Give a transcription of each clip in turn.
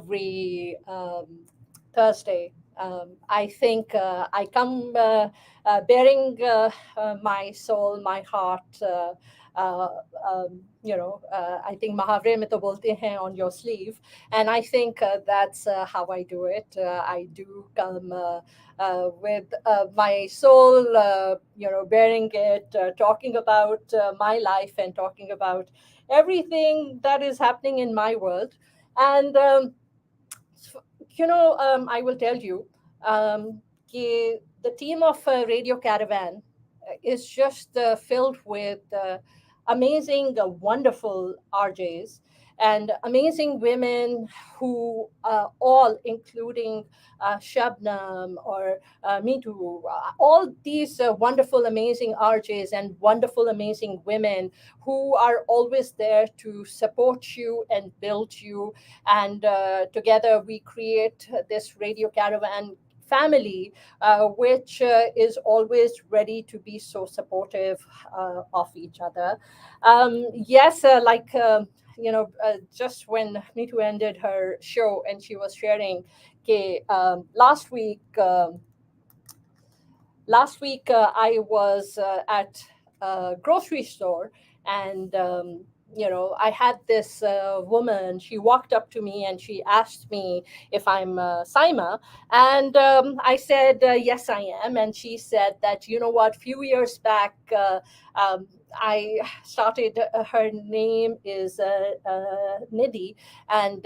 every Thursday. I think I come bearing my soul, my heart. Uh, I think Mahavre mein to bolte hain on your sleeve, and I think that's how I do it. I do come with my soul, bearing it, talking about my life and talking about everything that is happening in my world. And I will tell you, the team of Radio Caravan is just filled with amazing, wonderful RJs and amazing women who all, including Shabnam or Me Too, all these wonderful, amazing RJs and wonderful, amazing women who are always there to support you and build you. And together we create this Radio Caravan family, which is always ready to be so supportive of each other. Yes, just when Me Too ended her show and she was sharing, okay, last week I was at a grocery store, and I had this woman. She walked up to me and she asked me if I'm Saima, and I said yes, I am. And she said that, you know what, few years back. I started, her name is Nidhi, and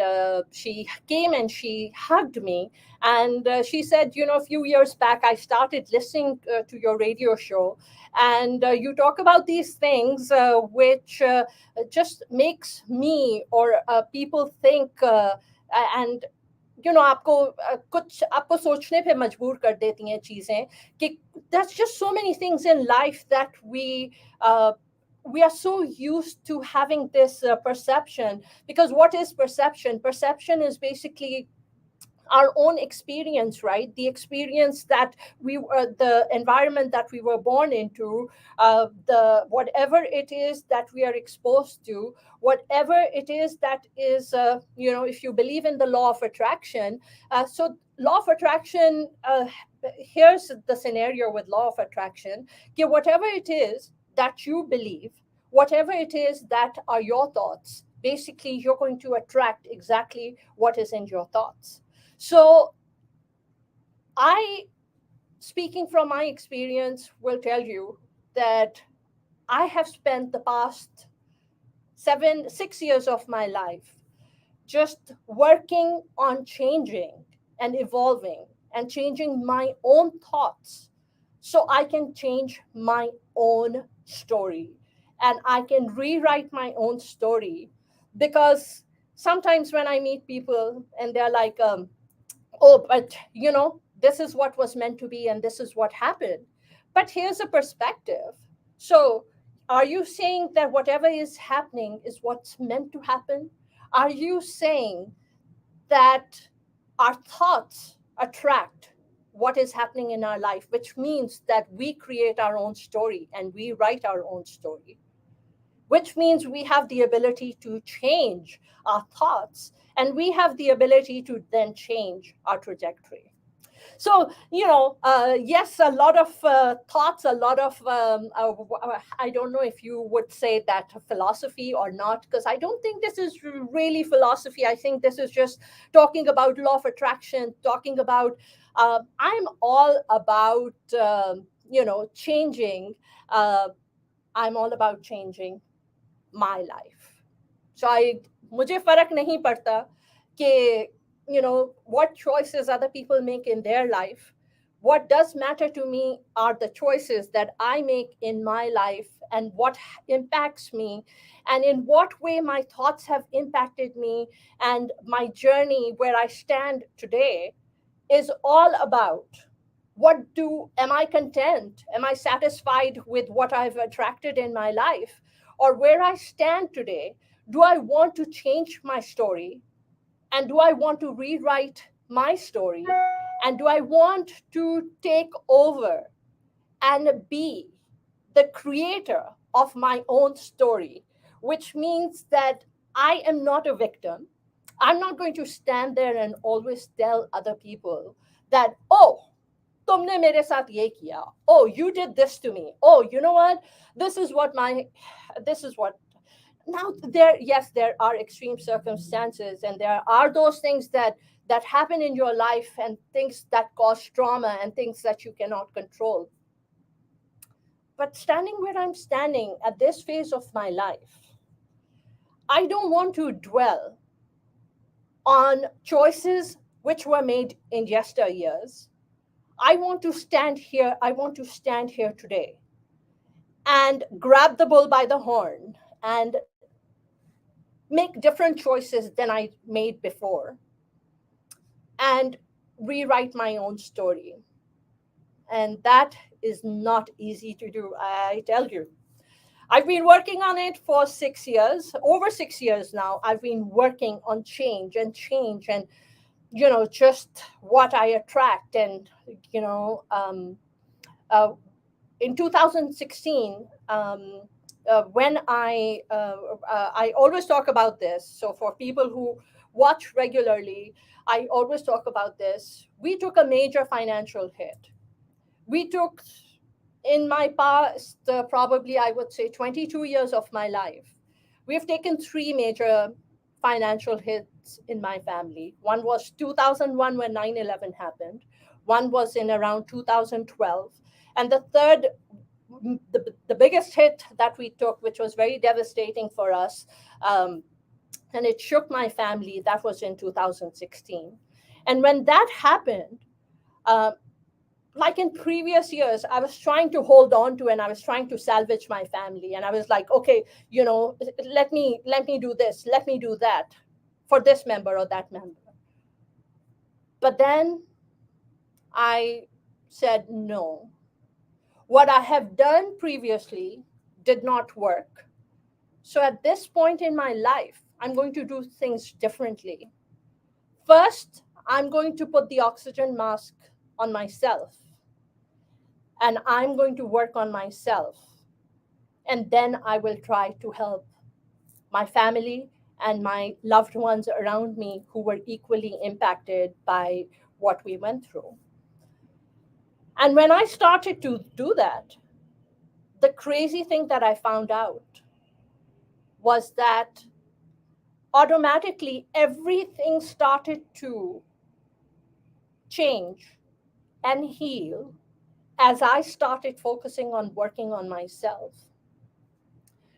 she came and she hugged me, and she said, a few years back, I started listening to your radio show, and you talk about these things which just makes me or people think, and आपको कुछ आपको सोचने पे मजबूर कर देती हैं चीजें कि that's just so many things in life that uh, we are so used to having this perception. Because what is perception? Perception is basically our own experience, right? The experience that the environment that we were born into, the whatever it is that we are exposed to, whatever it is that is, if you believe in the law of attraction. So law of attraction, here's the scenario with law of attraction. Okay, whatever it is that you believe, whatever it is that are your thoughts, basically you're going to attract exactly what is in your thoughts. So I, speaking from my experience, will tell you that I have spent the past 6 years of my life just working on changing and evolving and changing my own thoughts so I can change my own story and I can rewrite my own story. Because sometimes when I meet people and they're like, oh, but this is what was meant to be and this is what happened. But here's a perspective. So are you saying that whatever is happening is what's meant to happen? Are you saying that our thoughts attract what is happening in our life, which means that we create our own story and we write our own story, which means we have the ability to change our thoughts and we have the ability to then change our trajectory. So, yes, a lot of thoughts, a lot of, I don't know if you would say that philosophy or not, because I don't think this is really philosophy. I think this is just talking about law of attraction, talking about, I'm all about, changing. Uh, I'm all about changing my life. शायद मुझे फर्क नहीं पड़ता कि what choices other people make in their life. What does matter to me are the choices that I make in my life and what impacts me, and in what way my thoughts have impacted me, and my journey where I stand today is all about am I content? Am I satisfied with what I've attracted in my life? Or where I stand today, do I want to change my story? And do I want to rewrite my story? And do I want to take over and be the creator of my own story? Which means that I am not a victim. I'm not going to stand there and always tell other people that, oh, तुमने मेरे साथ ये किया. Oh, you did this to me. Oh, you know what? This is what my, this is what. Now there, yes, there are extreme circumstances, and there are those things that happen in your life, and things that cause trauma, and things that you cannot control. But standing where I'm standing at this phase of my life, I don't want to dwell on choices which were made in yesteryears. I want to stand here. I want to stand here today and grab the bull by the horn and make different choices than I made before and rewrite my own story. And that is not easy to do, I tell you. I've been working on it for 6 years, over 6 years now. I've been working on change and, just what I attract. And, you know, uh, in 2016, when I always talk about this. So for people who watch regularly, I always talk about this. We took a major financial hit. We took, in my past, probably I would say 22 years of my life, we've taken three major financial hits in my family. One was 2001 when 9/11 happened. One was in around 2012. And the third, the biggest hit that we took, which was very devastating for us, and it shook my family, that was in 2016. And when that happened, uh, like in previous years, I was trying to hold on to, and I was trying to salvage my family. And I was like, okay, let me do this, let me do that for this member or that member. But then I said, no, what I have done previously did not work. So at this point in my life, I'm going to do things differently. First, I'm going to put the oxygen mask on myself, and I'm going to work on myself. And then I will try to help my family and my loved ones around me who were equally impacted by what we went through. And when I started to do that, the crazy thing that I found out was that automatically everything started to change and heal as I started focusing on working on myself.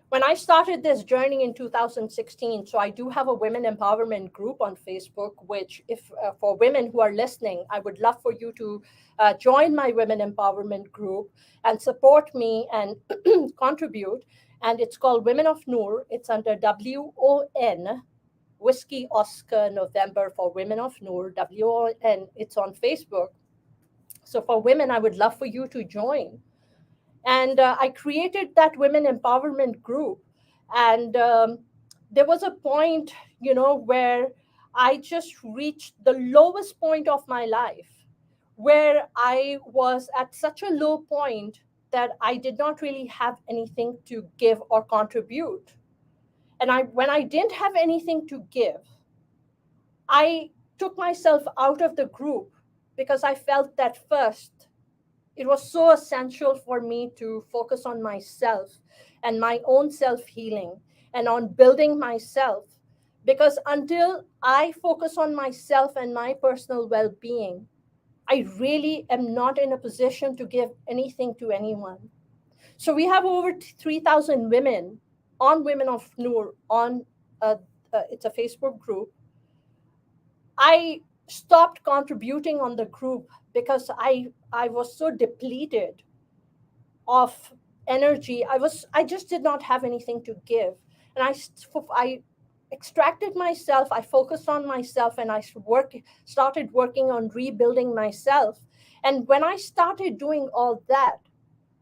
When I started this journey in 2016, so I do have a women empowerment group on Facebook, which, if for women who are listening, I would love for you to join my women empowerment group and support me and contribute. And it's called Women of Noor. It's under WON, Whiskey Oscar November for Women of Noor, WON. It's on Facebook. So for women, I would love for you to join. And I created that women empowerment group. And there was a point, where I just reached the lowest point of my life, where I was at such a low point that I did not really have anything to give or contribute. And when I didn't have anything to give, I took myself out of the group, because I felt that first it was so essential for me to focus on myself and my own self healing and on building myself. Because until I focus on myself and my personal well being, I really am not in a position to give anything to anyone. So we have over 3,000 women on Women of Noor on it's a Facebook group. I stopped contributing on the group because I was so depleted of energy. I just did not have anything to give. And I extracted myself, I focused on myself, and started working on rebuilding myself. And when I started doing all that,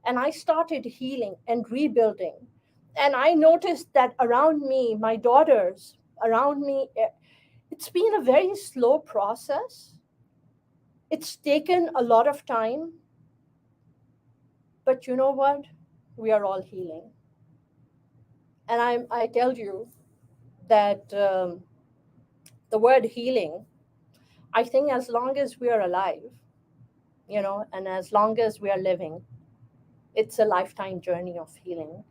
and I started healing and rebuilding, and I noticed that around me, my daughters around me, it's been a very slow process. It's taken a lot of time, but you know what? We are all healing. And I tell you that the the word healing, I think as long as we are alive, and as long as we are living, it's a lifetime journey of healing,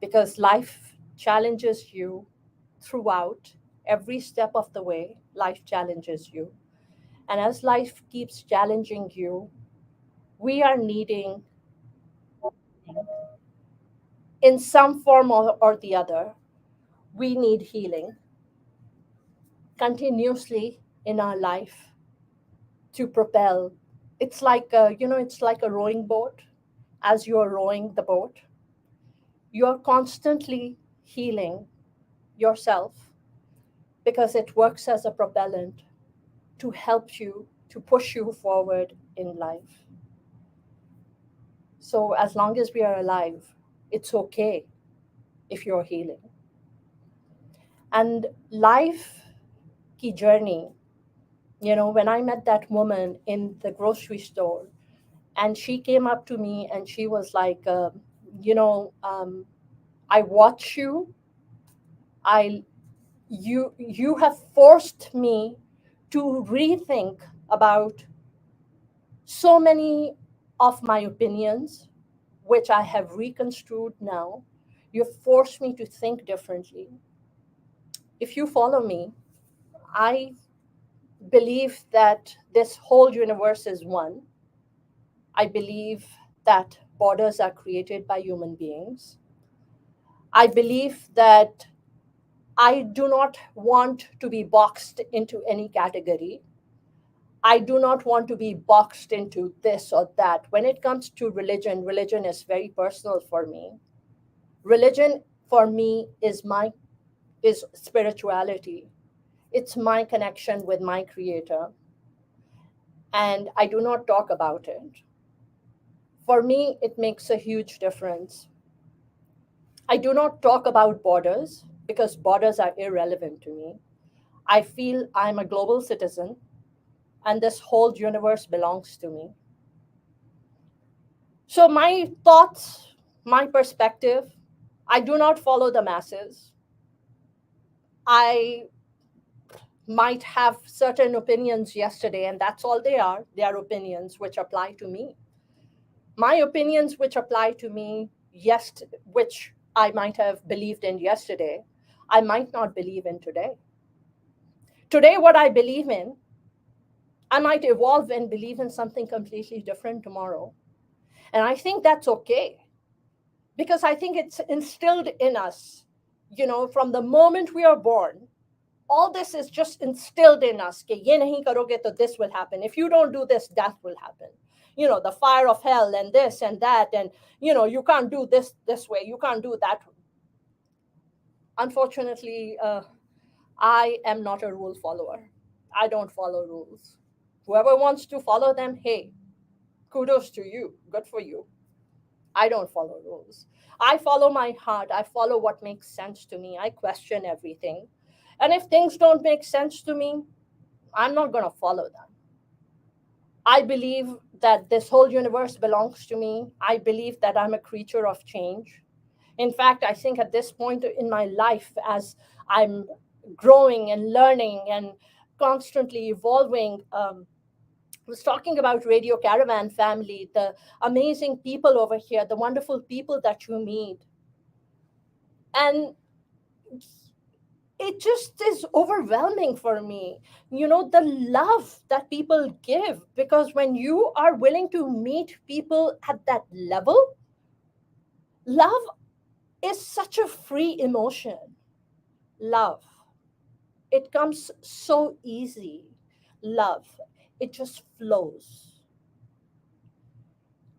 because life challenges you throughout every step of the way. Life challenges you. And as life keeps challenging you, we are needing, in some form or the other, we need healing continuously in our life to propel. It's like a rowing boat. As you're rowing the boat, you're constantly healing yourself, because it works as a propellant to help you, to push you forward in life. So as long as we are alive, it's okay if you're healing. And life ki journey, when I met that woman in the grocery store, and she came up to me and she was like, you know, I watch you. I you have forced me to rethink about so many of my opinions, which I have reconstrued now. You've forced me to think differently. If you follow me, I believe that this whole universe is one. I believe that borders are created by human beings. I believe that I do not want to be boxed into any category. I do not want to be boxed into this or that. When it comes to religion, religion is very personal for me. Religion for me is spirituality. It's my connection with my creator, and I do not talk about it. For me, it makes a huge difference. I do not talk about borders because borders are irrelevant to me. I feel I'm a global citizen and this whole universe belongs to me. So, my thoughts, my perspective, I do not follow the masses. I might have certain opinions yesterday, and that's all they are. They are opinions which apply to me. My opinions which apply to me, yes, which I might have believed in yesterday, I might not believe in today. Today, what I believe in, I might evolve and believe in something completely different tomorrow. And I think that's okay, because I think it's instilled in us, from the moment we are born. All this is just instilled in us. Ke ye nahi karoge to this will happen. If you don't do this, that will happen. The fire of hell and this and that, and you can't do this way, you can't do that. Unfortunately, I am not a rule follower. I don't follow rules. Whoever wants to follow them, hey, kudos to you. Good for you. I don't follow rules. I follow my heart. I follow what makes sense to me. I question everything. And if things don't make sense to me, I'm not going to follow them. I believe that this whole universe belongs to me. I believe that I'm a creature of change. In fact, I think at this point in my life, as I'm growing and learning and constantly evolving, was talking about Radio Caravan family, the amazing people over here, the wonderful people that you meet. And it just is overwhelming for me, the love that people give, because when you are willing to meet people at that level, love is such a free emotion. Love, it comes so easy. Love, it just flows.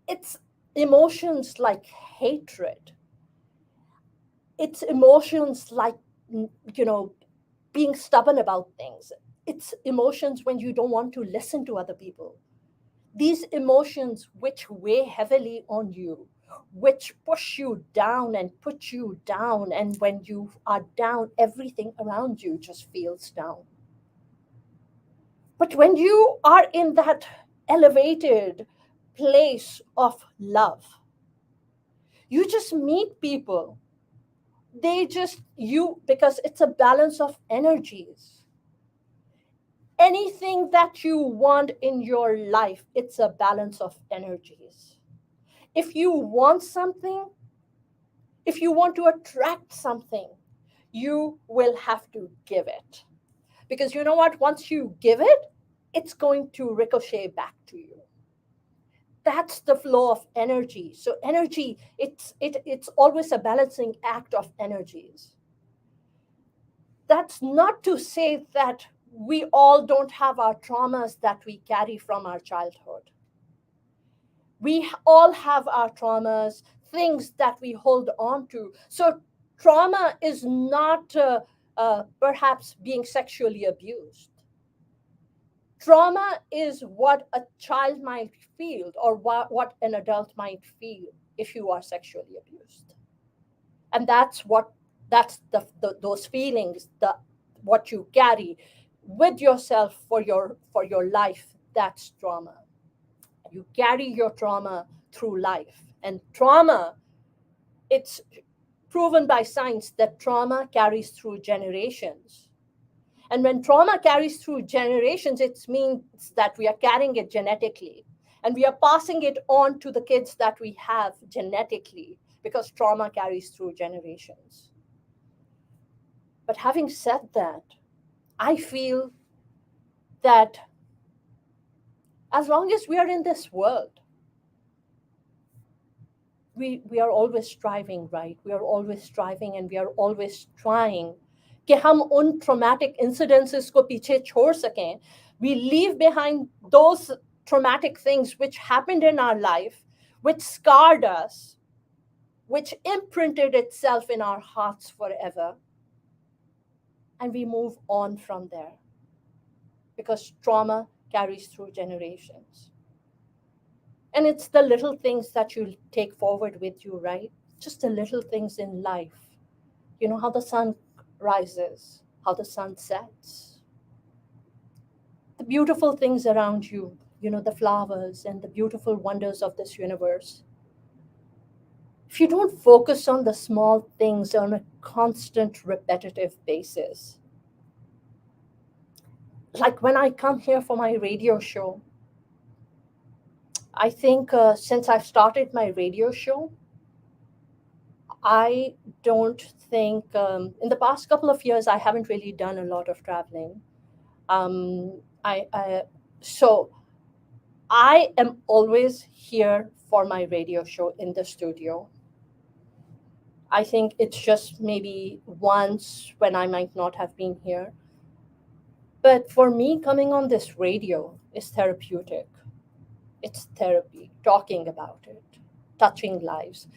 It's emotions like hatred, it's emotions like, you know being stubborn about things. It's emotions when you don't want to listen to other people. These emotions which weigh heavily on you, which push you down and put you down, and when you are down, everything around you just feels down. But when you are in that elevated place of love, you just meet people. They just, you, because it's a balance of energies. Anything that you want in your life, it's a balance of energies. If you want something, if you want to attract something, you will have to give it. Because you know what? Once you give it, it's going to ricochet back to you. That's the flow of energy. So energy, it's always a balancing act of energies. That's not to say that we all don't have our traumas that we carry from our childhood. We all have our traumas, things that we hold on to. So trauma is not perhaps being sexually abused. Trauma is what a child might feel, or what an adult might feel if you are sexually abused. And that's those feelings, the what you carry with yourself for your life. That's trauma. You carry your trauma through life. And trauma, it's proven by science that trauma carries through generations. And when trauma carries through generations, it means that we are carrying it genetically. And we are passing it on to the kids that we have genetically, because trauma carries through generations. But having said that, I feel that as long as we are in this world, we are always striving, right? We are always striving, and we are always trying कि हम उन traumatic incidences को पीछे छोड़ सकें. We leave behind those traumatic things which happened in our life, which scarred us, which imprinted itself in our hearts forever. And we move on from there, because trauma carries through generations. And it's the little things that you take forward with you, right? Just the little things in life. You know, how the sun rises, how the sun sets, the beautiful things around you, you know, the flowers and the beautiful wonders of this universe. If you don't focus on the small things on a constant, repetitive basis, like when I come here for my radio show, I think since I've started my radio show, I don't think, in the past couple of years, I haven't really done a lot of traveling. I so I am always here for my radio show in the studio. I think it's just maybe once when I might not have been here. But for me, coming on this radio is therapeutic. It's therapy, talking about it, touching lives.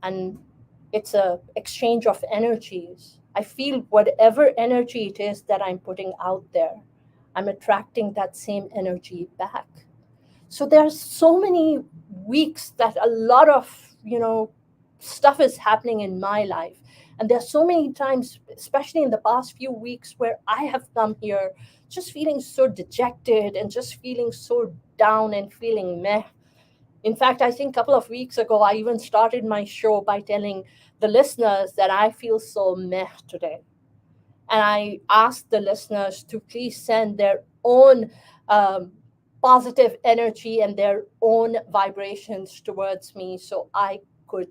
And it's a exchange of energies. I feel whatever energy it is that I'm putting out there, I'm attracting that same energy back. So there's so many weeks that a lot of, you know, stuff is happening in my life. And there's so many times, especially in the past few weeks, where I have come here just feeling so dejected and just feeling so down and feeling meh. In fact, I think a couple of weeks ago, I even started my show by telling the listeners that I feel so meh today. And I asked the listeners to please send their own positive energy and their own vibrations towards me, so I could,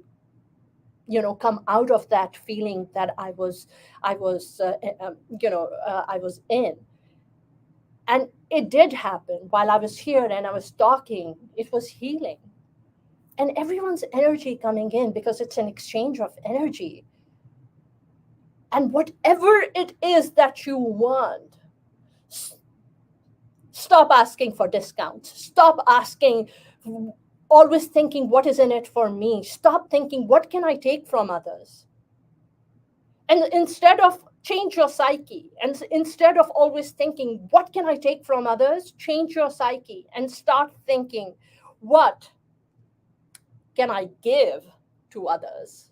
you know, come out of that feeling that I was in. And it did happen while I was here and I was talking. It was healing. And everyone's energy coming in, because it's an exchange of energy. And whatever it is that you want, stop asking for discounts. Stop asking, always thinking, what is in it for me? Stop thinking, what can I take from others? And instead of change your psyche, and instead of always thinking, what can I take from others? Change your psyche and start thinking, what can I give to others?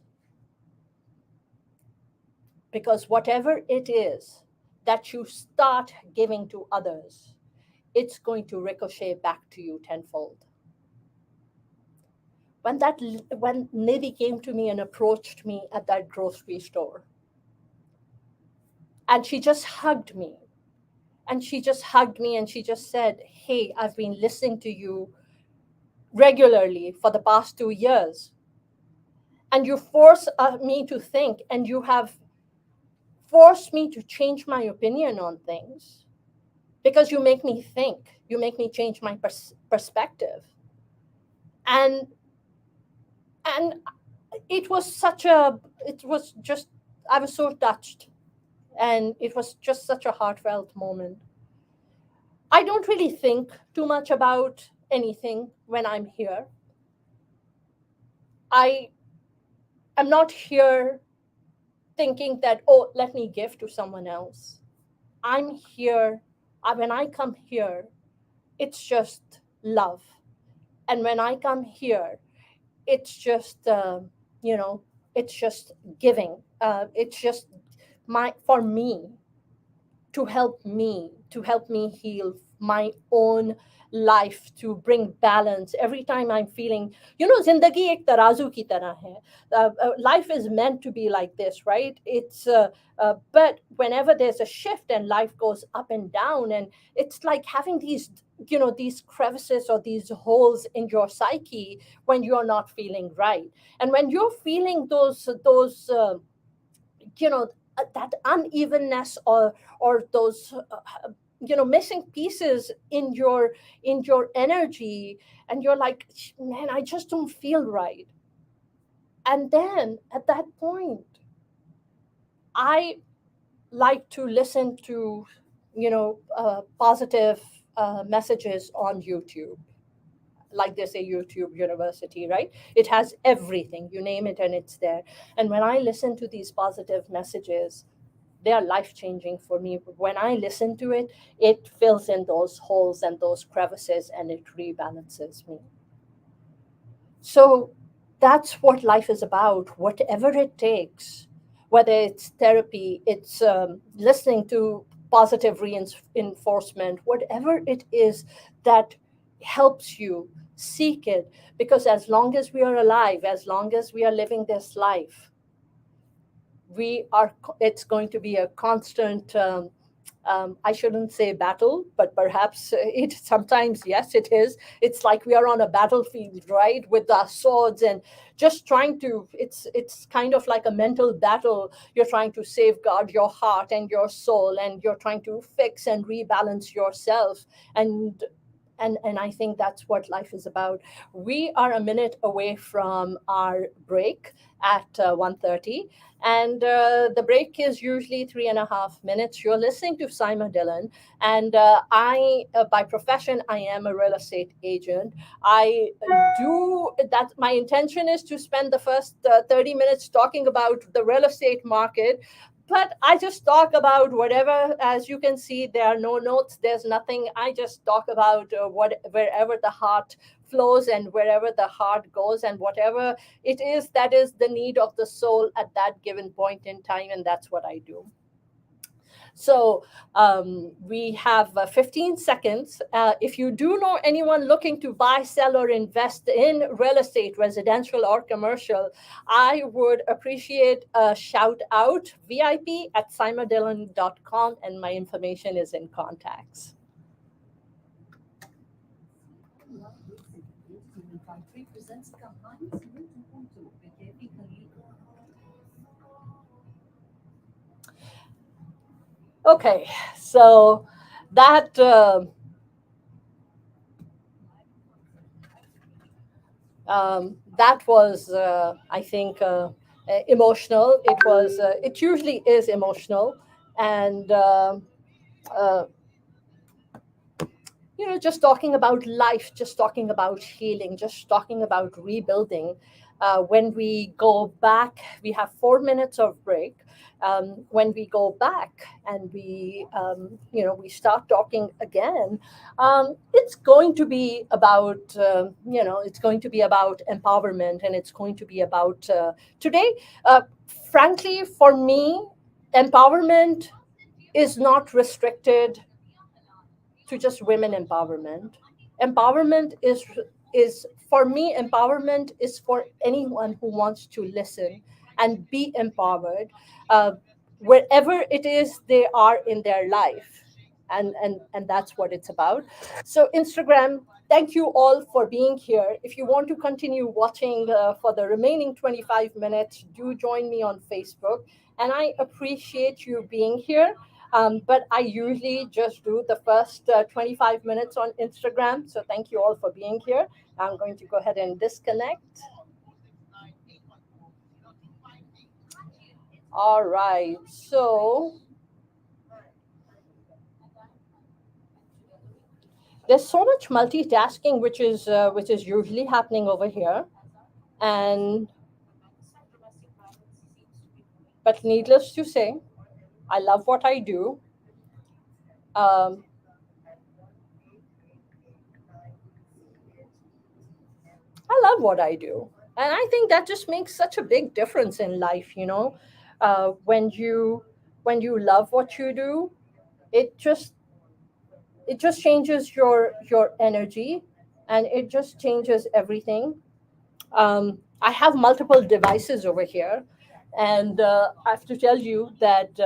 Because whatever it is that you start giving to others, it's going to ricochet back to you tenfold. When Nidhi came to me and approached me at that grocery store, and she just hugged me, And she just hugged me and she just said, "Hey, I've been listening to you regularly for the past 2 years. And you force me to think, and you have forced me to change my opinion on things because you make me think, you make me change my perspective." And and it was such a, it was just, I was so touched, and it was just such a heartfelt moment. I don't really think too much about anything when I'm here. I am not here thinking that, oh, let me give to someone else. I'm here, when I come here, it's just love. And when I come here, it's just, you know, it's just giving. It's just for me, to help me heal my own life, to bring balance every time I'm feeling, zindagi ek tarazu ki tarah hai. Life is meant to be like this, right? But whenever there's a shift and life goes up and down, and it's like having these, these crevices or these holes in your psyche when you're not feeling right. And when you're feeling those that unevenness, or those missing pieces in your energy, and you're like, man, I just don't feel right. And then at that point, I like to listen to positive messages on YouTube. Like they say, YouTube University, right? It has everything, you name it, and it's there. And when I listen to these positive messages, they are life changing for me. When I listen to it, it fills in those holes and those crevices, and it rebalances me. So that's what life is about, whatever it takes, whether it's therapy, it's listening to positive reinforcement, whatever it is that helps you, seek it. Because as long as we are alive, as long as we are living this life, it's going to be a constant, I shouldn't say battle, but perhaps it sometimes, yes, it is. It's like we are on a battlefield, right, with our swords, and just trying to, it's kind of like a mental battle. You're trying to safeguard your heart and your soul, and you're trying to fix and rebalance yourself. And I think that's what life is about. We are a minute away from our break at 1:30, and the break is usually 3.5 minutes. You're listening to Saima Dillon, and by profession, I am a real estate agent. I do that. My intention is to spend the first 30 minutes talking about the real estate market, but I just talk about whatever. As you can see, there are no notes. There's nothing. I just talk about wherever the heart flows and wherever the heart goes, and whatever it is that is the need of the soul at that given point in time, and that's what I do. So we have 15 seconds. If you do know anyone looking to buy, sell, or invest in real estate, residential or commercial, I would appreciate a shout out. VIP@simadillon.com, and my information is in contacts. Okay, so that that was, I think, emotional. It usually is emotional, and uh, just talking about life, just talking about healing, just talking about rebuilding. When we go back, we have 4 minutes of break. When we go back and we start talking again, it's going to be about, it's going to be about empowerment, and it's going to be about today. Frankly, for me, empowerment is not restricted to just women empowerment. Empowerment is for me, empowerment is for anyone who wants to listen and be empowered, uh, wherever it is they are in their life. and that's what it's about. So Instagram, thank you all for being here. If you want to continue watching for the remaining 25 minutes, do join me on Facebook, and I appreciate you being here. But I usually just do the first 25 minutes on Instagram, so thank you all for being here. I'm going to go ahead and disconnect. All right, so there's so much multitasking which is usually happening over here, and but needless to say, I love what I do. um, I love what I do, and I think that just makes such a big difference in life, when you love what you do, it just changes your energy, and it just changes everything. I have multiple devices over here, and I have to tell you that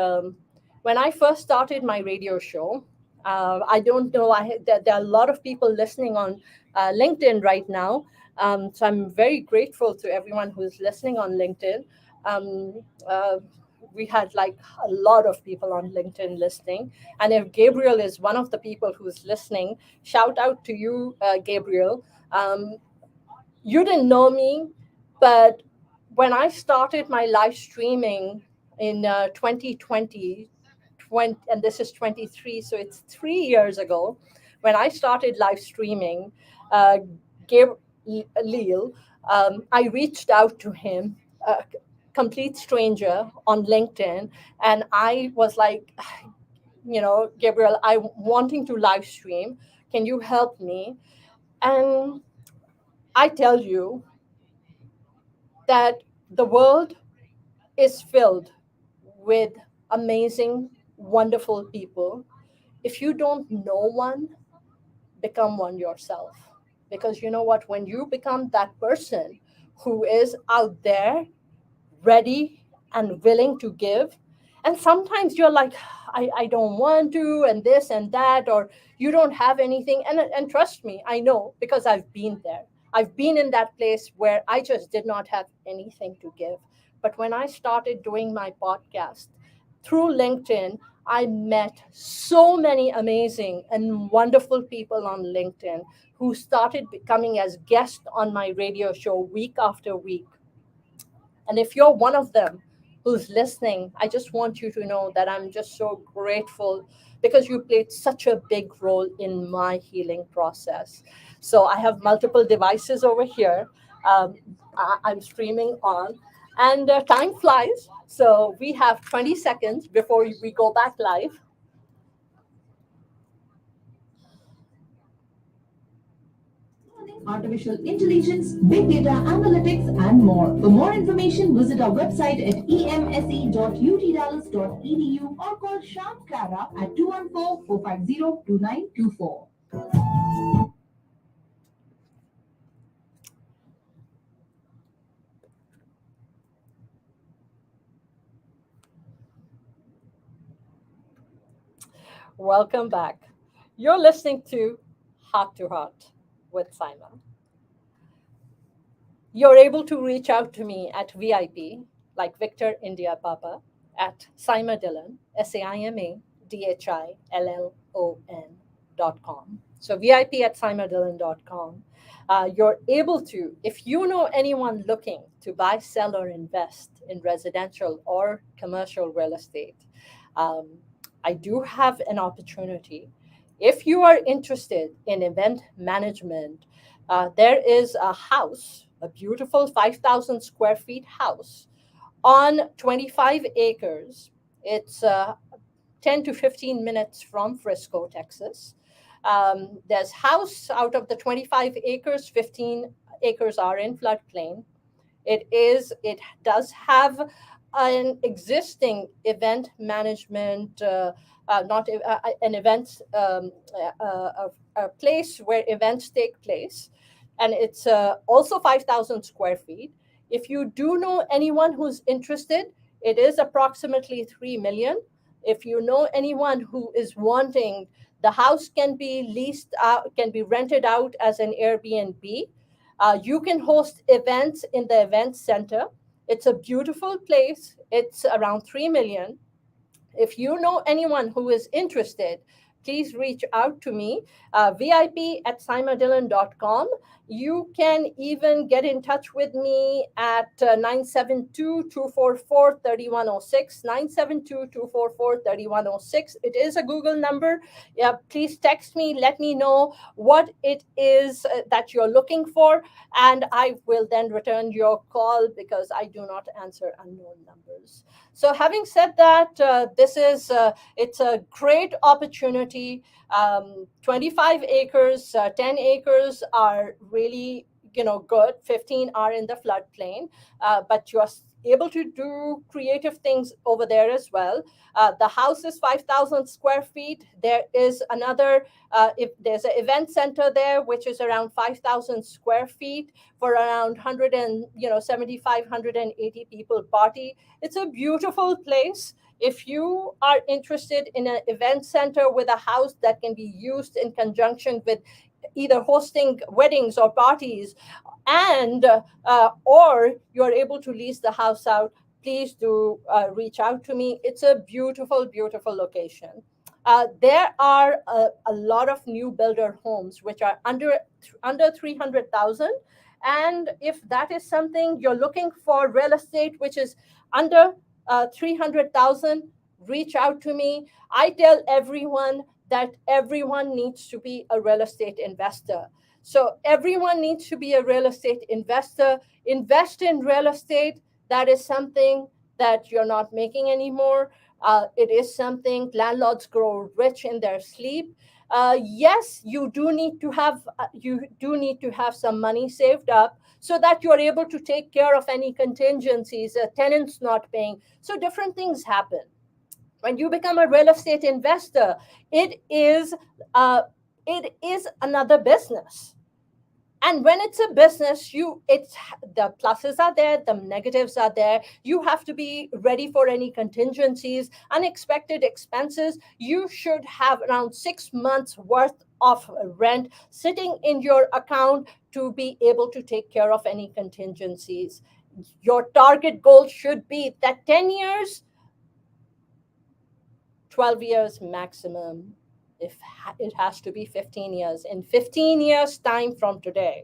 when I first started my radio show, I don't know. There are a lot of people listening on LinkedIn right now, so I'm very grateful to everyone who's listening on LinkedIn. Um, uh, we had like a lot of people on LinkedIn listening, and if Gabriel is one of the people who's listening, shout out to you, Gabriel. You didn't know me, but when I started my live streaming in 2020, and this is 23, so it's 3 years ago, when I started live streaming, uh, Leal, I reached out to him, a complete stranger on LinkedIn, and I was like, Gabriel, I wanting to live stream. Can you help me? And I tell you that the world is filled with amazing, wonderful people. If you don't know one, become one yourself. Because you know what? When you become that person who is out there, ready and willing to give, and sometimes you're like, I don't want to, and this and that, or you don't have anything, and trust me, I know, because I've been there. I've been in that place where I just did not have anything to give. But when I started doing my podcast through LinkedIn, I met so many amazing and wonderful people on LinkedIn who started becoming as guests on my radio show week after week. And if you're one of them who's listening, I just want you to know that I'm just so grateful because you played such a big role in my healing process. So I have multiple devices over here. Um, I'm streaming on, and time flies. So we have 20 seconds before we go back live. Artificial intelligence, big data analytics, and more. For more information, visit our website at emse.utdallas.edu or call Shyam Clara at 214-450-2924. Welcome back. You're listening to Heart with Saima. You're able to reach out to me at VIP, like Victor India Papa, at Saima Dillon, SAIMADILLON.com. So VIP at SaimaDillon.com. You're able to, if you know anyone looking to buy, sell, or invest in residential or commercial real estate, um, I do have an opportunity. If you are interested in event management, there is a house, a beautiful 5,000 square feet house on 25 acres. It's 10 to 15 minutes from Frisco, Texas. There's house out of the 25 acres, 15 acres are in floodplain. It does have an existing event management, not an event, a place where events take place, and it's also 5,000 square feet. If you do know anyone who's interested, it is approximately 3 million. If you know anyone who is wanting, the house can be leased out, can be rented out as an Airbnb. You can host events in the event center. It's a beautiful place. It's around 3 million. If you know anyone who is interested, please reach out to me, vip@saimadillon.com. You can even get in touch with me at 972-244-3106, 972-244-3106. It is a Google number. Yeah, please text me. Let me know what it is that you're looking for, and I will then return your call because I do not answer unknown numbers. So, having said that, this is it's a great opportunity. 25 acres, 10 acres are really good. 15 are in the floodplain, but you're able to do creative things over there as well. The house is 5,000 square feet. There is another, if there's an event center there, which is around 5,000 square feet for around 100 and 75, 180 people party. It's a beautiful place. If you are interested in an event center with a house that can be used in conjunction with either hosting weddings or parties, and or you're able to lease the house out, please do reach out to me. It's a beautiful, beautiful location. There are a lot of new builder homes which are under 300,000, and if that is something you're looking for, real estate which is under 300,000, reach out to me. I tell everyone that everyone needs to be a real estate investor. So everyone needs to be a real estate investor. Invest in real estate. That is something that you're not making anymore. It is something landlords grow rich in their sleep. Yes, you do need to have some money saved up so that you're able to take care of any contingencies, tenants not paying. So different things happen when you become a real estate investor. It is uh, it is another business, and when it's a business, it's the pluses are there, the negatives are there. You have to be ready for any contingencies, unexpected expenses. You should have around 6 months worth of rent sitting in your account to be able to take care of any contingencies. Your target goal should be that 10 years, 12 years maximum. If it has to be 15 years, in 15 years time from today,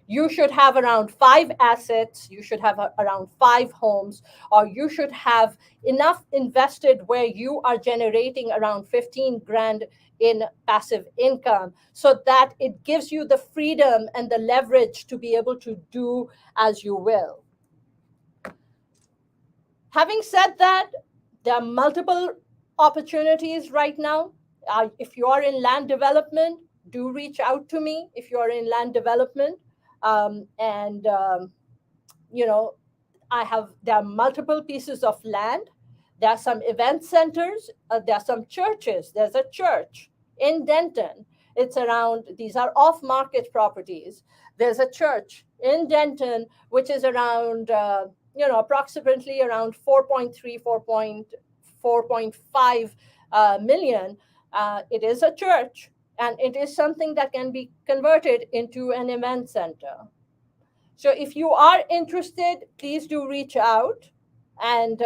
you should have around 5 assets, you should have around 5 homes, or you should have enough invested where you are generating around 15 grand in passive income, so that it gives you the freedom and the leverage to be able to do as you will. Having said that, there are multiple opportunities right now. If you are in land development, do reach out to me if you are in land development. And you know, there are multiple pieces of land. There are some event centers. There are some churches. There's a church in Denton. It's around. These are off-market properties. There's a church in Denton which is around approximately around 4.3, 4.5 million. It is a church, and it is something that can be converted into an event center. So if you are interested, please do reach out. And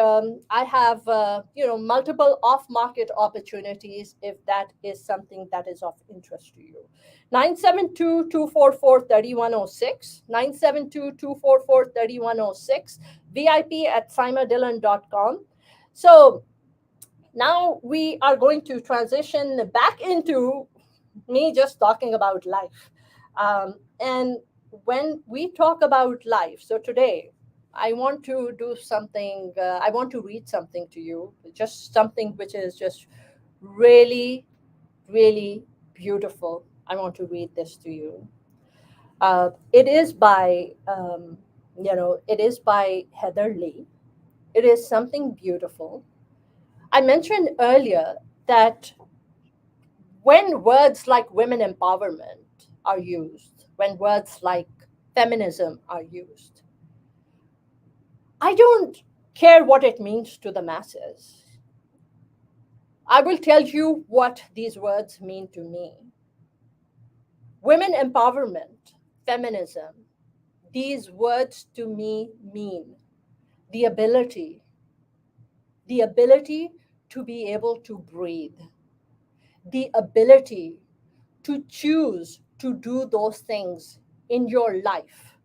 I have multiple off-market opportunities if that is something that is of interest to you. 972-244-3106, 972-244-3106, vip@saimadillon.com. So now we are going to transition back into me just talking about life. And when we talk about life, so today I want to do something, I want to read something to you, just something which is just really, really beautiful. I want to read this to you. It is by, it is by Heather Lee. It is something beautiful. I mentioned earlier that when words like women empowerment are used, when words like feminism are used, I don't care what it means to the masses. I will tell you what these words mean to me. Women empowerment, feminism, these words to me mean the ability, the ability to be able to breathe, the ability to choose to do those things in your life,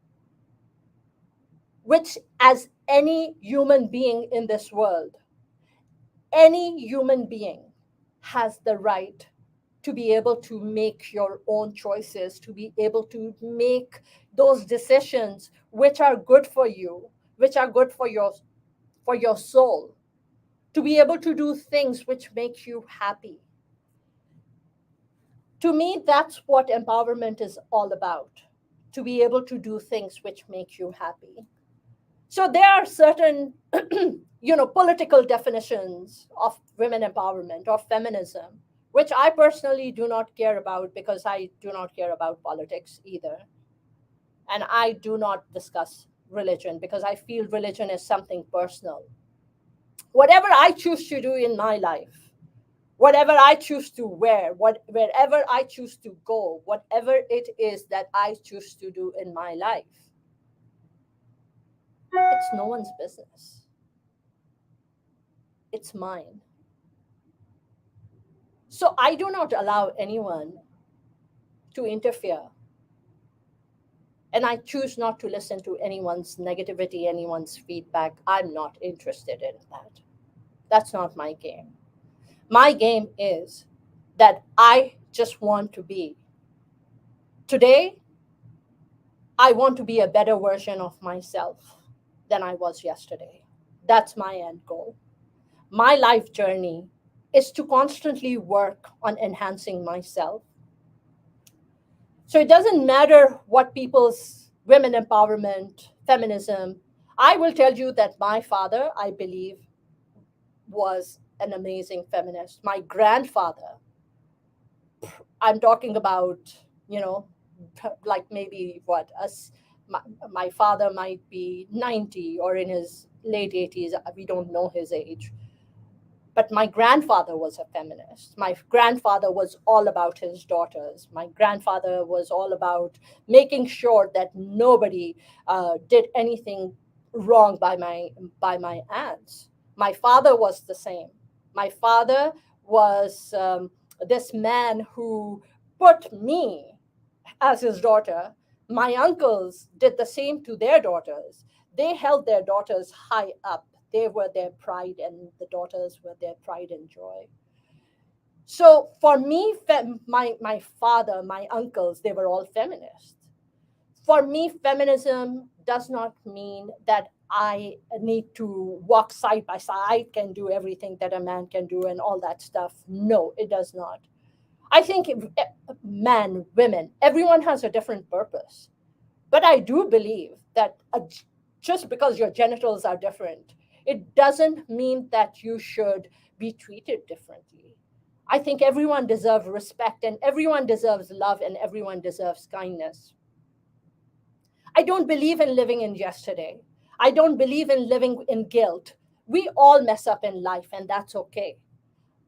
which, as any human being in this world, any human being has the right to be able to make your own choices, to be able to make those decisions which are good for you, which are good for your soul, to be able to do things which make you happy. To me, that's what empowerment is all about, to be able to do things which make you happy. So there are certain political definitions of women empowerment or feminism, which I personally do not care about because I do not care about politics either, and I do not discuss religion because I feel religion is something personal. Whatever I choose to do in my life, whatever I choose to wear, wherever I choose to go, whatever it is that I choose to do in my life, it's no one's business. It's mine. So I do not allow anyone to interfere. And I choose not to listen to anyone's negativity, anyone's feedback. I'm not interested in that. That's not my game. My game is that I just want to be. Today, I want to be a better version of myself than I was yesterday. That's my end goal. My life journey is to constantly work on enhancing myself. So it doesn't matter what people's women empowerment, feminism. I will tell you that my father, I believe, was an amazing feminist. My grandfather, I'm talking about, you know, like maybe what us, my, my father might be 90 or in his late 80s. We don't know his age. But my grandfather was a feminist. My grandfather was all about his daughters. My grandfather was all about making sure that nobody did anything wrong by my aunts. My father was the same. My father was this man who put me as his daughter. My uncles did the same to their daughters. They held their daughters high up. They were their pride, and the daughters were their pride and joy. So for me, my father, my uncles, they were all feminists. For me, feminism does not mean that I need to walk side by side, I can do everything that a man can do and all that stuff. No, it does not. I think men, women, everyone has a different purpose. But I do believe that just because your genitals are different, it doesn't mean that you should be treated differently. I think everyone deserves respect and everyone deserves love and everyone deserves kindness. I don't believe in living in yesterday. I don't believe in living in guilt. We all mess up in life, and that's okay.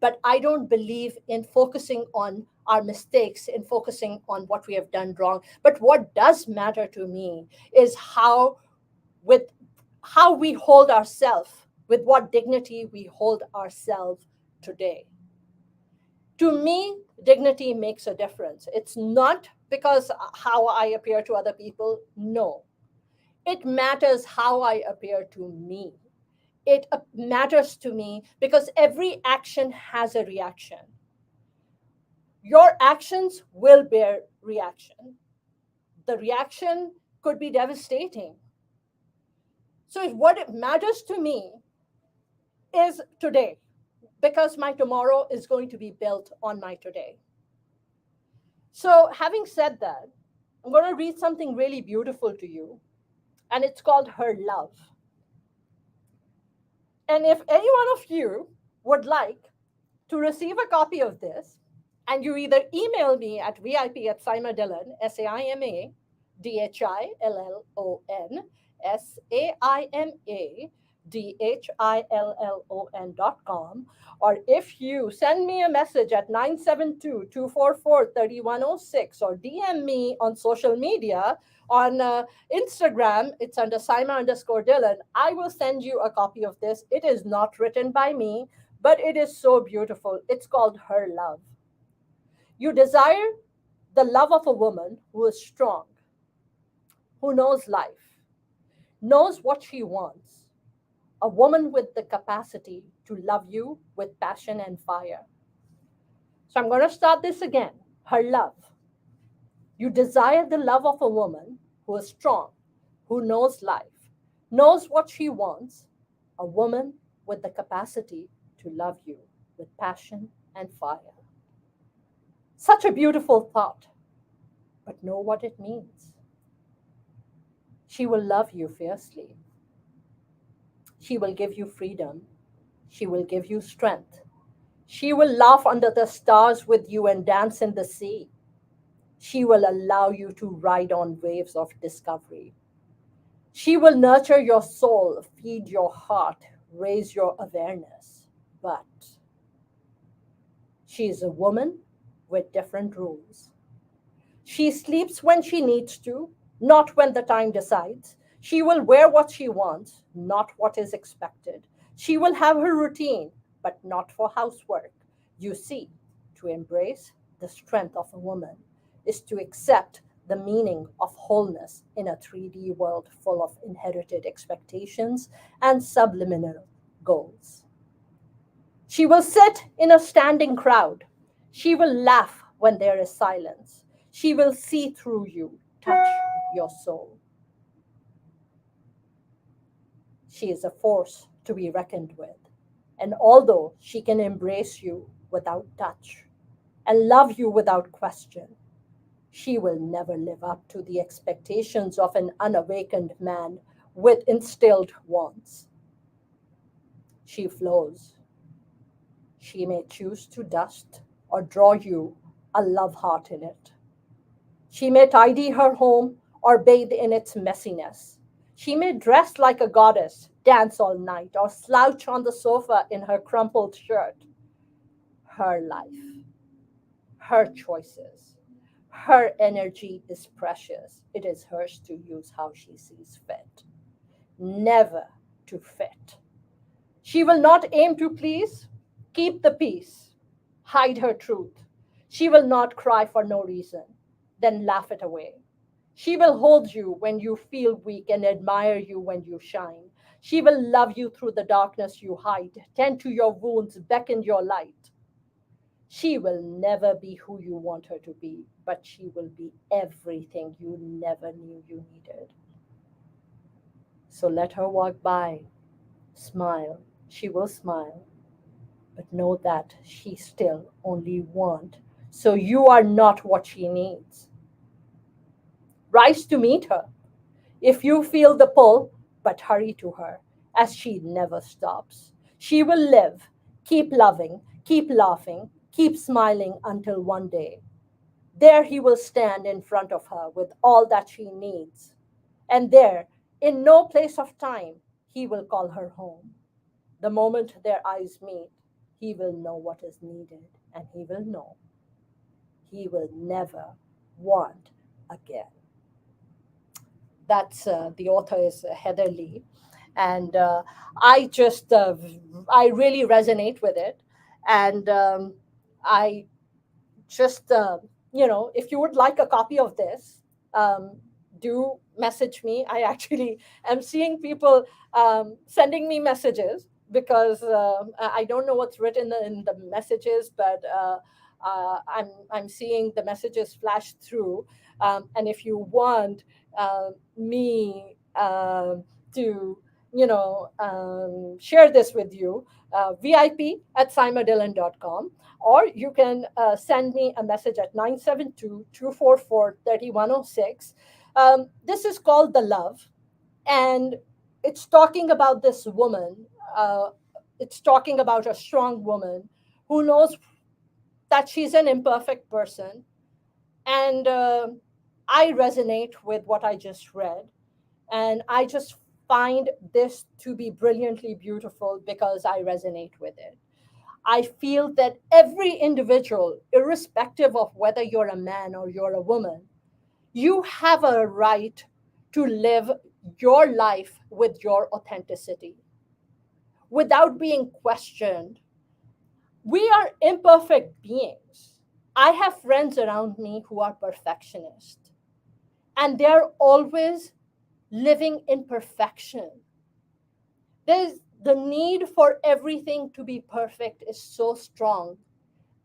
But I don't believe in focusing on our mistakes, in focusing on what we have done wrong. But what does matter to me is with how we hold ourselves, with what dignity we hold ourselves today. To me, dignity makes a difference. It's not because how I appear to other people. No, it matters how I appear to me. It matters to me because every action has a reaction. Your actions will bear reaction. The reaction could be devastating. So what it matters to me is today, because my tomorrow is going to be built on my today. So having said that, I'm going to read something really beautiful to you, and it's called Her Love. And if any one of you would like to receive a copy of this, and you either email me at VIP at Saima Dillon, SAIMA DHILLON, SAIMA DHILLON.com. Or if you send me a message at 972-244-3106, or DM me on social media on Instagram, it's under Saima underscore Dylan. I will send you a copy of this. It is not written by me, but it is so beautiful. It's called Her Love. You desire the love of a woman who is strong, who knows life, knows what she wants, a woman with the capacity to love you with passion and fire. So I'm going to start this again. Her love. You desire the love of a woman who is strong, who knows life, knows what she wants, a woman with the capacity to love you with passion and fire. Such a beautiful thought, but know what it means. She will love you fiercely. She will give you freedom. She will give you strength. She will laugh under the stars with you and dance in the sea. She will allow you to ride on waves of discovery. She will nurture your soul, feed your heart, raise your awareness. But she is a woman with different rules. She sleeps when she needs to, not when the time decides. She will wear what she wants, not what is expected. She will have her routine, but not for housework. You see, to embrace the strength of a woman is to accept the meaning of wholeness in a 3D world full of inherited expectations and subliminal goals. She will sit in a standing crowd. She will laugh when there is silence. She will see through you, touch your soul. She is a force to be reckoned with. And although she can embrace you without touch and love you without question, she will never live up to the expectations of an unawakened man with instilled wants. She flows. She may choose to dust or draw you a love heart in it. She may tidy her home or bathe in its messiness. She may dress like a goddess, dance all night, or slouch on the sofa in her crumpled shirt. Her life, her choices, her energy is precious. It is hers to use how she sees fit, never to fit. She will not aim to please, keep the peace, hide her truth. She will not cry for no reason, then laugh it away. She will hold you when you feel weak and admire you when you shine. She will love you through the darkness you hide, tend to your wounds, beckon your light. She will never be who you want her to be, but she will be everything you never knew you needed. So let her walk by, smile. She will smile, but know that she still only wants. So you are not what she needs. Rise to meet her. If you feel the pull, but hurry to her, as she never stops. She will live, keep loving, keep laughing, keep smiling until one day. There he will stand in front of her with all that she needs. And there, in no place of time, he will call her home. The moment their eyes meet, he will know what is needed, and he will know he will never want again. That's the author is Heather Lee, and I just I really resonate with it, and I just if you would like a copy of this, um, do message me. I actually am seeing people sending me messages because I don't know what's written in the messages, but I'm seeing the messages flash through, and if you want me to share this with you, vip@simadillon.com, or you can send me a message at 972-244-3106. This is called The Love, and it's talking about this woman. It's talking about a strong woman who knows that she's an imperfect person. And I resonate with what I just read. And I just find this to be brilliantly beautiful because I resonate with it. I feel that every individual, irrespective of whether you're a man or you're a woman, you have a right to live your life with your authenticity without being questioned. We are imperfect beings. I have friends around me who are perfectionists, and they're always living in perfection. There's the need for everything to be perfect is so strong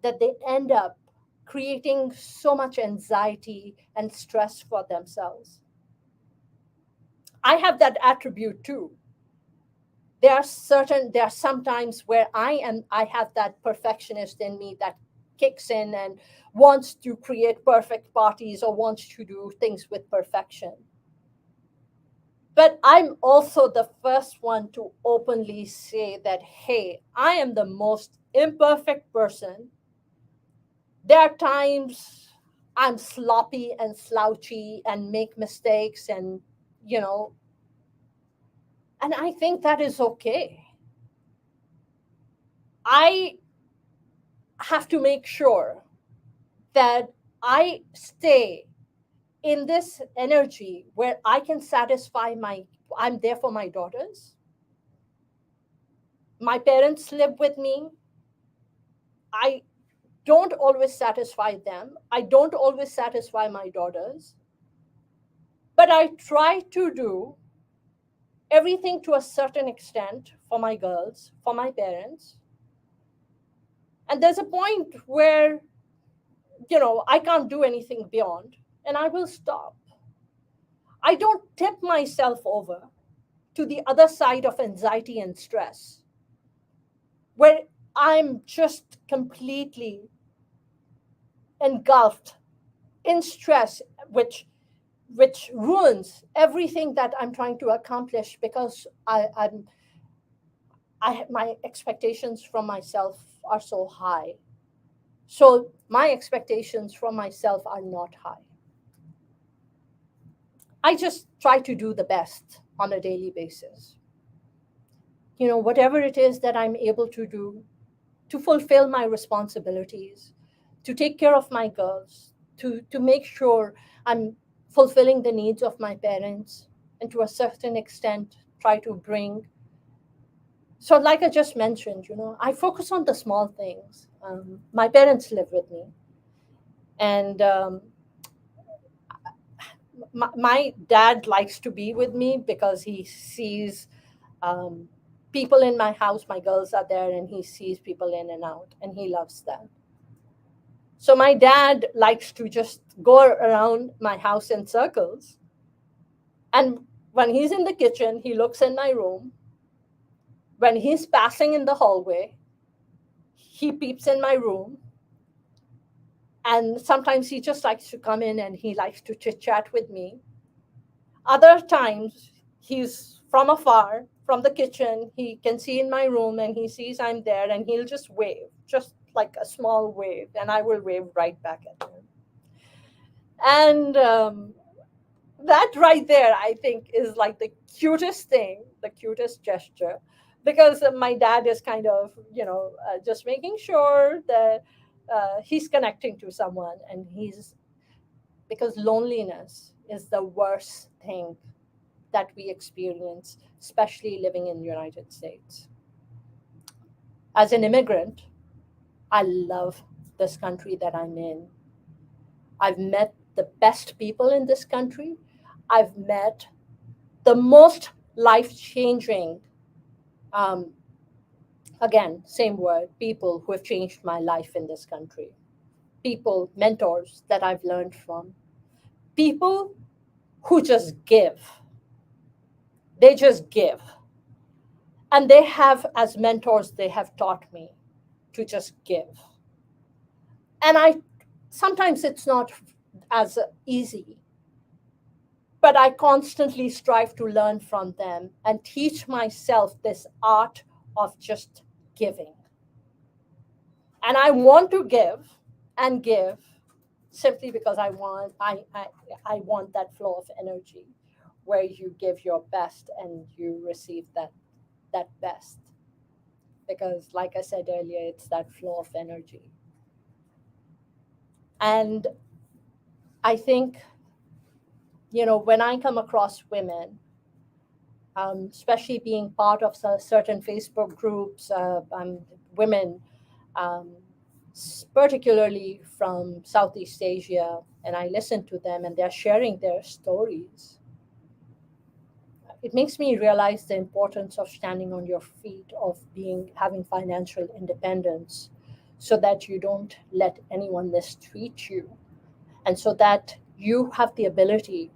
that they end up creating so much anxiety and stress for themselves. I have that attribute too. There are some times where I have that perfectionist in me that kicks in and wants to create perfect parties or wants to do things with perfection. But I'm also the first one to openly say that, hey, I am the most imperfect person. There are times I'm sloppy and slouchy and make mistakes, and, you know, and I think that is okay. I have to make sure that I stay in this energy where I can satisfy I'm there for my daughters. My parents live with me. I don't always satisfy them. I don't always satisfy my daughters. But I try to do everything to a certain extent for my girls, for my parents. And there's a point where, I can't do anything beyond, and I will stop. I don't tip myself over to the other side of anxiety and stress, where I'm just completely engulfed in stress, which ruins everything that I'm trying to accomplish because my expectations from myself are so high. So my expectations from myself are not high. I just try to do the best on a daily basis. Whatever it is that I'm able to do to fulfill my responsibilities, to take care of my girls, to make sure I'm fulfilling the needs of my parents, and to a certain extent, try to bring. So, like I just mentioned, I focus on the small things. My parents live with me, and my dad likes to be with me because he sees um, people in my house. My girls are there, and he sees people in and out, and he loves that. So my dad likes to just go around my house in circles. And when he's in the kitchen, he looks in my room. When he's passing in the hallway, he peeps in my room. And sometimes he just likes to come in and he likes to chit chat with me. Other times, he's from afar, from the kitchen. He can see in my room and he sees I'm there and he'll just wave, just like a small wave. And I will wave right back at him. And that right there, I think, is like the cutest thing, the cutest gesture, because my dad is kind of, just making sure that he's connecting to someone, and because loneliness is the worst thing that we experience, especially living in the United States. As an immigrant, I love this country that I'm in. I've met the best people in this country. I've met the most life changing, um, again, same word, people who have changed my life in this country. People, mentors that I've learned from. People who just give. They just give. And they have, as mentors, they have taught me to just give. And sometimes it's not as easy, but I constantly strive to learn from them and teach myself this art of just giving. And I want to give and give simply because I want that flow of energy where you give your best and you receive that best. Because like I said earlier, it's that flow of energy. And I think, when I come across women, especially being part of certain Facebook groups, women, um, particularly from Southeast Asia, and I listen to them and they're sharing their stories. It makes me realize the importance of standing on your feet, of having financial independence, so that you don't let anyone mistreat you, and so that you have the ability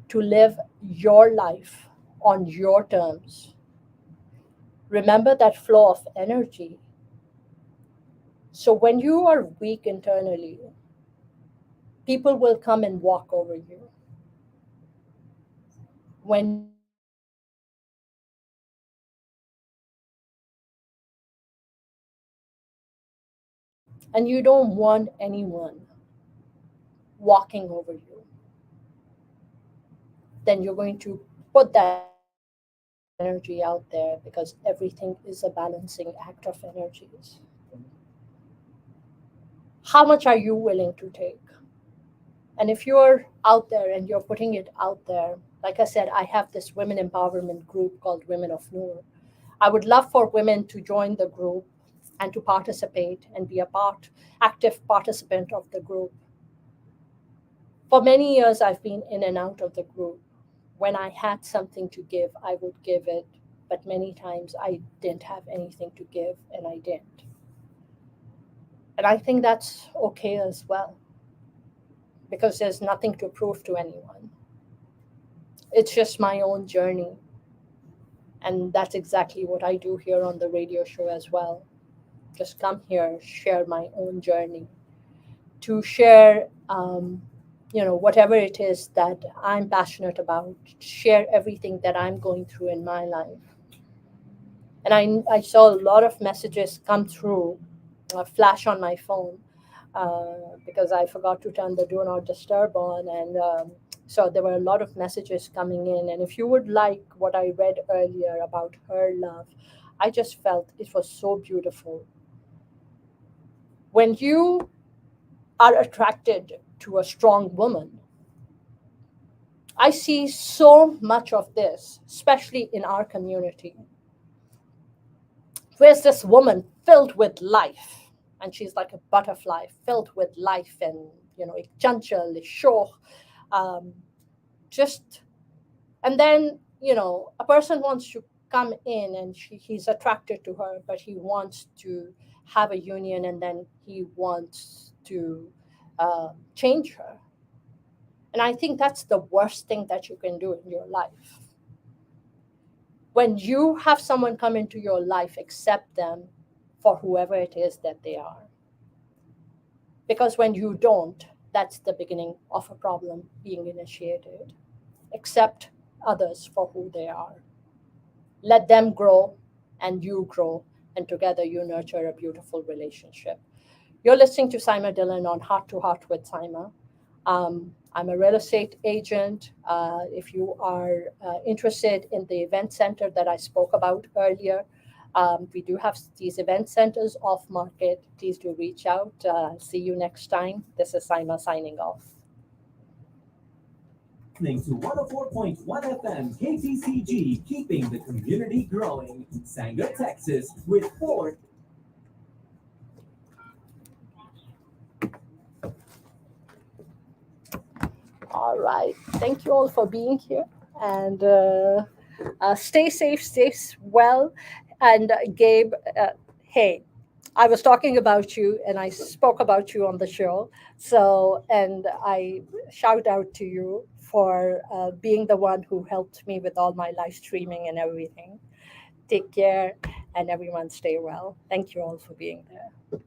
to live your life on your terms. Remember that flow of energy. So when you are weak internally, people will come and walk over you. When you are strong internally, you have the ability to stand, and you don't want anyone walking over you. Then you're going to put that energy out there, because everything is a balancing act of energies. How much are you willing to take? And if you're out there and you're putting it out there, like I said, I have this women empowerment group called Women of Noor. I would love for women to join the group and to participate and be a active participant of the group. For many years, I've been in and out of the group. When I had something to give, I would give it, but many times I didn't have anything to give and I didn't. And I think that's okay as well, because there's nothing to prove to anyone. It's just my own journey. And that's exactly what I do here on the radio show as well. Just come here, share my own journey, to share, whatever it is that I'm passionate about, share everything that I'm going through in my life. And I saw a lot of messages come through, flash on my phone, because I forgot to turn the do not disturb on. And so there were a lot of messages coming in. And if you would like what I read earlier about her love, I just felt it was so beautiful. When you are attracted to a strong woman, I see so much of this, especially in our community. Where's this woman filled with life? And she's like a butterfly filled with life, and, chanchal, show, um, just, and then, a person wants to come in and he's attracted to her, but he wants to have a union, and then he wants to change her. And I think that's the worst thing that you can do in your life. When you have someone come into your life, accept them for whoever it is that they are. Because when you don't, that's the beginning of a problem being initiated. Accept others for who they are. Let them grow and you grow, and together you nurture a beautiful relationship. You're listening to Saima Dillon on Heart to Heart with Saima. I'm a real estate agent. If you are interested in the event center that I spoke about earlier, we do have these event centers off market. Please do reach out. See you next time. This is Saima signing off. Listening to 104.1 FM KTCG, keeping the community growing. Sanger, Texas, with 4. All right. Thank you all for being here. And stay safe, well. And Gabe, hey, I was talking about you and I spoke about you on the show. So, and I shout out to you for being the one who helped me with all my live streaming and everything. Take care, and everyone stay well. Thank you all for being there.